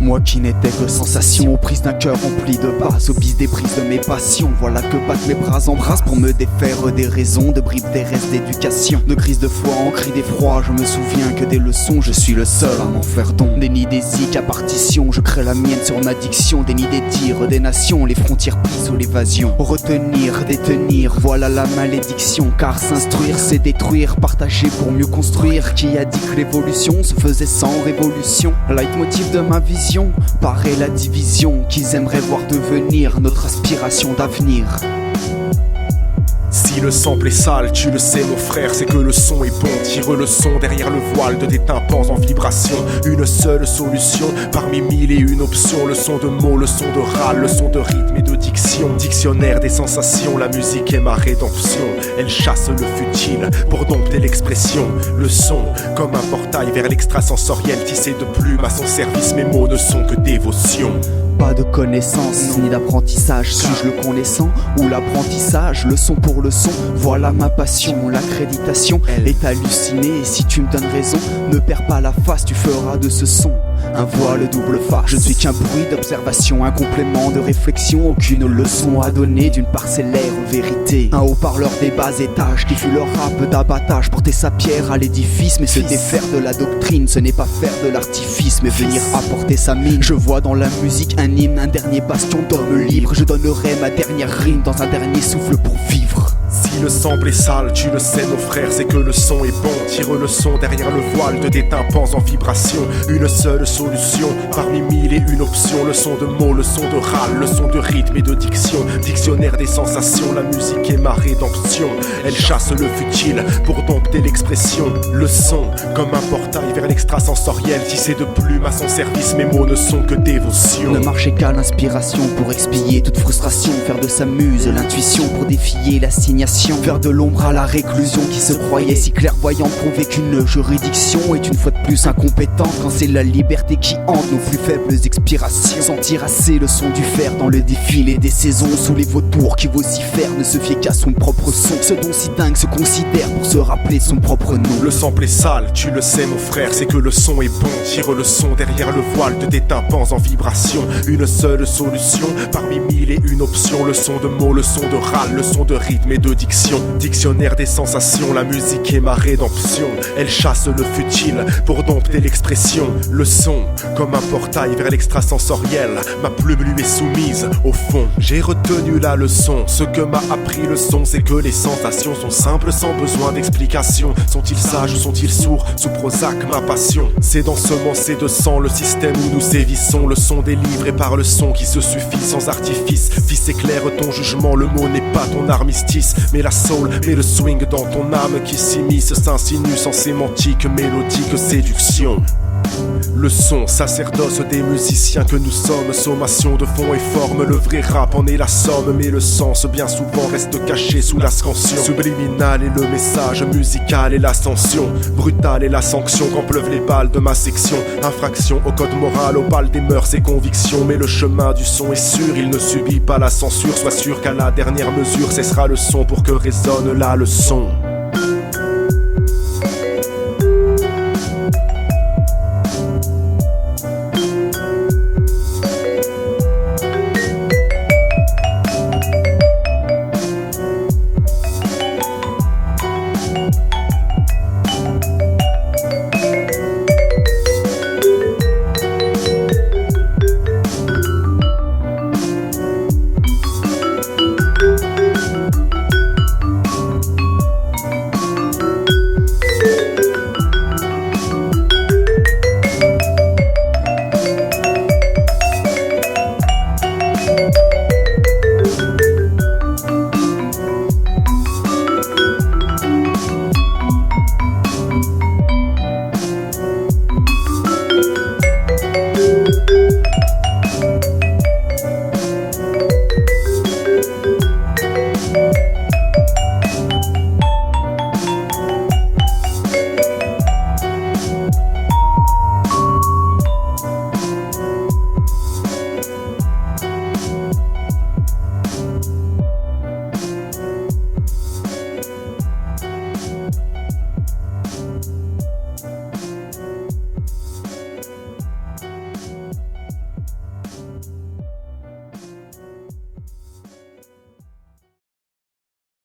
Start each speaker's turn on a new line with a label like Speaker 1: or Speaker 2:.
Speaker 1: Moi qui n'étais que sensation, aux prises d'un cœur rempli de basse, aux bises des brises de mes passions. Voilà que battent mes bras en brasse pour me défaire des raisons, de bribes des restes d'éducation, de crises de foi en cris d'effroi. Je me souviens que des leçons, je suis le seul à m'en faire don. Des nids des zik à partition, je crée la mienne sur ma diction. Des nids des tirs, des nations, les frontières prises ou l'évasion. Retenir, détenir, voilà la malédiction. Car s'instruire, c'est détruire, partager pour mieux construire. Qui a dit que l'évolution se faisait sans révolution? Leitmotiv de ma vision paraît la division qu'ils aimeraient voir devenir notre aspiration d'avenir.
Speaker 2: Si le sample est sale, tu le sais mon frère, c'est que le son est bon. Tire le son derrière le voile de tes tympans en vibration. Une seule solution parmi mille et une options. Le son de mots, le son de râle, le son de rythme et de diction. Dictionnaire des sensations, la musique est ma rédemption. Elle chasse le futile pour dompter l'expression. Le son comme un portail vers l'extrasensoriel, tissé de plumes à son service. Mes mots ne sont que dévotion.
Speaker 1: Pas de connaissance, ni d'apprentissage. Suis-je le connaissant ou l'apprentissage? Le son pour le son, voilà ma passion. L'accréditation est hallucinée. Et si tu me donnes raison, ne perds pas la face, tu feras de ce son un voile double face. Je ne suis qu'un bruit d'observation, un complément de réflexion. Aucune leçon à donner d'une parcellaire vérité. Un haut-parleur des bas étages qui fut leur rap d'abattage. Porter sa pierre à l'édifice, mais se défaire de la doctrine, ce n'est pas faire de l'artifice, mais venir apporter sa mine. Je vois dans la musique un hymne, un dernier bastion d'homme libre. Je donnerai ma dernière rime dans un dernier souffle pour vivre.
Speaker 2: Si le sample est sale, tu le sais mon frère, c'est que le son est bon. Tire le son derrière le voile de tes tympans en vibration. Une seule solution parmi mille et une options. Le son de mots, le son de râle, le son de rythme et de diction. Dictionnaire des sensations, la musique est ma rédemption. Elle chasse le futile pour dompter l'expression. Le son comme un portail vers l'extrasensoriel, tissé de plumes à son service. Mes mots ne sont que dévotion.
Speaker 1: Ne marcher qu'à l'inspiration pour expier toute frustration. Faire de sa muse l'intuition pour défier l'assignation. Faire de l'ombre à la réclusion qui se croyait si clairvoyante. Prouver qu'une juridiction est une fois de plus incompétente quand c'est la liberté qui hante nos plus faibles expirations. Sentir assez le son du fer dans le défilé des saisons. Sous les vautours qui vocifèrent ne se fier qu'à son propre son. Ce dont si dingue se considère pour se rappeler son propre nom.
Speaker 2: Le sample est sale, tu le sais mon frère, c'est que le son est bon. Tire le son derrière le voile de tes tympans en vibration. Une seule solution parmi mille et une options. Le son de mots, le son de râle, le son de rythme et de diction. Dictionnaire des sensations, la musique est ma rédemption. Elle chasse le futile pour dompter l'expression. Le son comme un portail vers l'extrasensoriel. Ma plume lui est soumise au fond. J'ai retenu la leçon. Ce que m'a appris le son, c'est que les sensations sont simples sans besoin d'explication. Sont-ils sages ou sont-ils sourds? Sous Prozac ma passion, c'est d'ensemencer de sang le système où nous sévissons. Le son délivré par le son qui se suffit sans artifice. Fils éclaire ton jugement, le mot n'est pas ton armistice, mais la soul, mais le swing dans ton âme qui s'immisce, s'insinue sans sémantique, mélodique séduction. Le son, sacerdoce des musiciens que nous sommes, sommation de fond et forme, le vrai rap en est la somme, mais le sens bien souvent reste caché sous la scansion. Subliminal est le message, musical est l'ascension, brutal est la sanction quand pleuvent les balles de ma section. Infraction au code moral, aux balles des mœurs et convictions, mais le chemin du son est sûr, il ne subit pas la censure. Sois sûr qu'à la dernière mesure cessera le son pour que résonne la leçon.